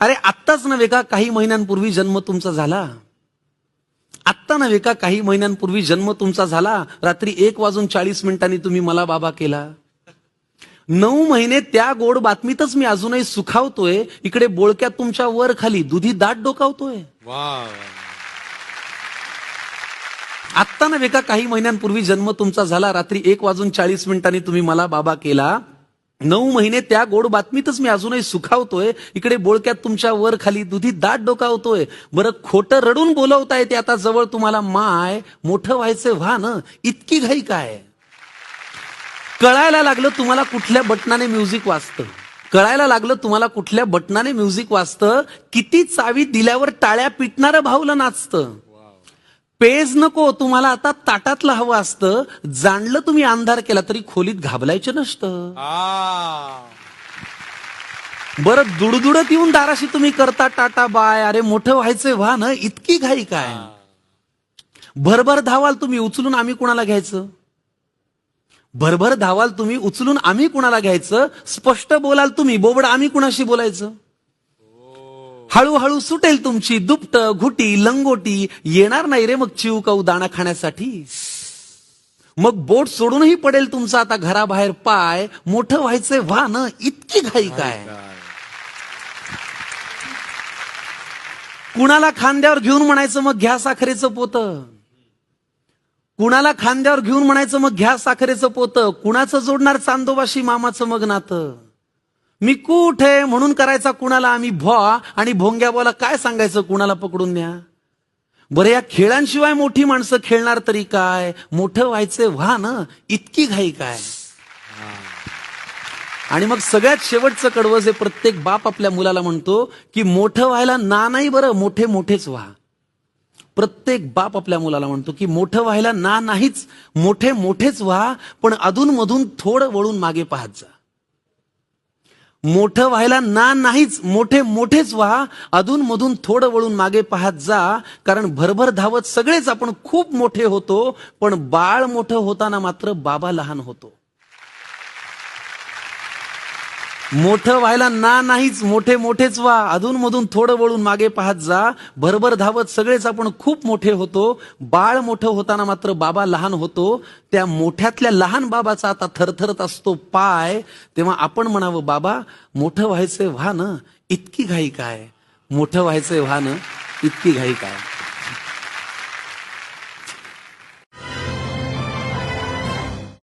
अरे आत्ताच नव्हे का काही महिन्यांपूर्वी जन्म तुमचा झाला? आत्ता नव्हे का काही महिन्यांपूर्वी जन्म तुमचा झाला? रात्री 1:40 तुम्ही मला बाबा केला. 9 महिने त्या गोड बातमीतच मी अजूनही सुखावतोय. इकडे बोळक्यात तुमच्या वर खाली दुधी दाट डोकावतोय. आत्ता नव्हे का काही महिन्यांपूर्वी जन्म तुमचा झाला? रात्री 1:40 तुम्ही मला बाबा केला. 9 महिने त्या गोड बातमीतच मी अजूनही सुखावतोय. इकडे बोळक्यात तुमच्या वर खाली दुधी दाट डोकावतोय. बरं खोटं रडून बोलवता येते आता जवळ तुम्हाला माय. मोठं व्हायचं व्हा न, इतकी घाई काय? कळायला लागलं तुम्हाला कुठल्या बटनाने म्युझिक वाजतं. कळायला लागलं तुम्हाला कुठल्या बटनाने म्युझिक वाजतं. किती चावी दिल्यावर टाळ्या पिटणारं भावलं नाचतं. पेज नको तुम्हाला आता ताटातलं हवं असतं. जाणलं तुम्ही अंधार केला तरी खोलीत घाबलायचं नसतं. बरं दुडदुडत येऊन दाराशी तुम्ही करता टाटा बाय. अरे मोठं व्हायचंय व्हा न, इतकी घाई काय? भरभर धावाल तुम्ही उचलून आम्ही कुणाला घ्यायचं? भरभर धावाल तुम्ही उचलून आम्ही कुणाला घ्यायचं? स्पष्ट बोलाल तुम्ही बोबड आम्ही कुणाशी बोलायचं? हळूहळू सुटेल तुमची दुपट घुटी लंगोटी. येणार नाही रे मग चिवकाऊ दाणा खाण्यासाठी. मग बोट सोडूनही पडेल तुमचा आता घराबाहेर पाय. मोठं व्हायचंय व्हा न, इतकी घाई काय? कुणाला खांद्यावर घेऊन म्हणायचं मग घ्या साखरेचं पोतं. कुणाला खांद्यावर घेऊन म्हणायचं मग घ्या साखरेचं पोतं. कुणाचं जोडणार चांदोबाशी मामाचं मग नातं. मी कुठे म्हणून करायचा कुणाला आम्ही भॉ. आणि भोंग्या बोला काय सांगायचं कुणाला पकडून न्या. बरं या खेळांशिवाय मोठी माणसं खेळणार तरी काय? मोठं व्हायचंय व्हा न, इतकी घाई काय? आणि मग सगळ्यात शेवटचं कडवं जे प्रत्येक बाप आपल्या मुलाला म्हणतो की मोठं व्हायला ना नाही बरं मोठे मोठेच व्हा. प्रत्येक बाप आपल्या मुलाला म्हणतो की मोठं व्हायला ना नाहीच, मोठे मोठेच व्हा. पण अधूनमधून थोडं वळून मागे पाहत जा. मोठं व्हायला ना नाहीच, मोठे मोठेच व्हा. अधूनमधून थोडं वळून मागे पाहत जा. कारण भरभर धावत सगळेच आपण खूप मोठे होतो. पण बाळ मोठं होताना मात्र बाबा लहान होतो. मोठं व्हायला ना नाहीच, मोठे मोठेच व्हा. अधूनमधून थोडं वळून मागे पाहत जा. भरभर धावत सगळेच आपण खूप मोठे होतो. बाळ मोठं होताना मात्र बाबा लहान होतो. त्या मोठ्यातल्या लहान बाबाचा आता थरथरत असतो पाय. तेव्हा आपण म्हणावं बाबा मोठं व्हायचंय व्हा न, इतकी घाई काय? मोठं व्हायचंय व्हा न, इतकी घाई काय?